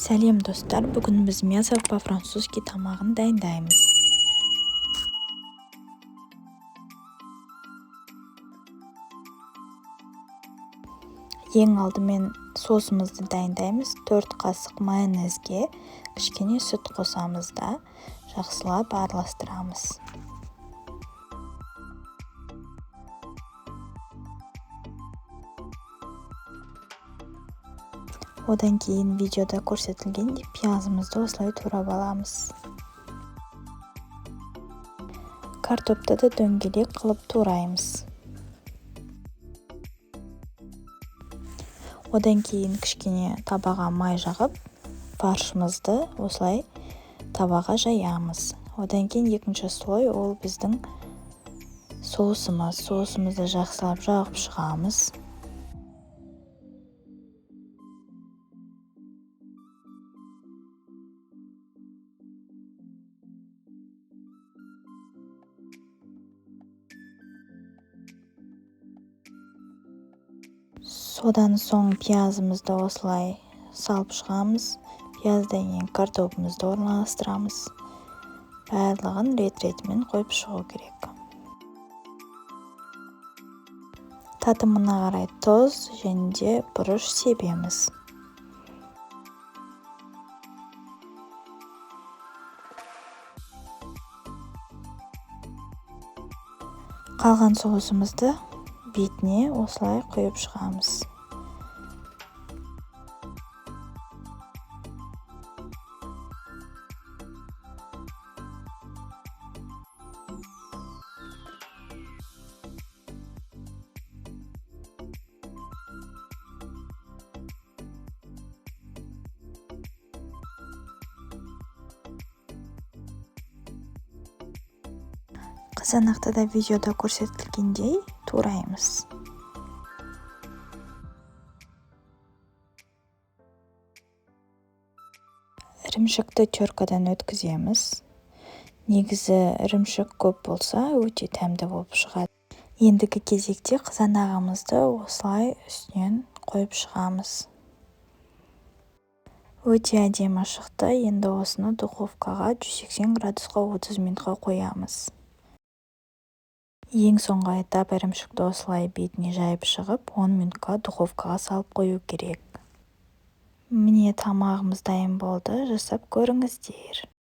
Сәлем достар, бүгін біз мясо по-французски тамағын дайындаймыз. Ең алдымен соусымызды дайындаймыз. 4 қасық майонезге кішкене сүт қосамыз да жақсылап араластырамыз. Одан кейін видеода көрсетілгендей пиязымызды осылай турап аламыз. Картопты да дөңгелек қылып тураймыз. Одан кейін кішкене табаға май жағып, фаршымызды осылай табаға жаямыз. Одан кейін екінші слой ол біздің соусымыз. Соусымызды жақсылап жағып шығамыз. Содан соң пиязымызды осылай салып шығамыз. Пияздан кейін картопымызды орналастырамыз. Барлығын рет-ретімен қойып шығу керек. Татымына қарай тұз және де бұрыш себеміз. Қалған соусымызды бетіне осылай құйып шығамыз. Қызанақты да видеода көрсетілгендей тураймыз. Ірімшікті теркадан өткіземіз. Негізі ірімшік көп болса, өте тәмді болып шығады. Ендігі кезекте қызанағымызды осылай үстінен қойып шығамыз. Өте әдемі шықты. Енді осыны духовкаға 180 градусқа 30 минутқа қоямыз. Ең соңғы этап ірімшікті осылай бетіне жайып шығып, 10 минутқа духовкаға салып қою керек. Міне тамағымыз дайын болды, жасап көріңіздер.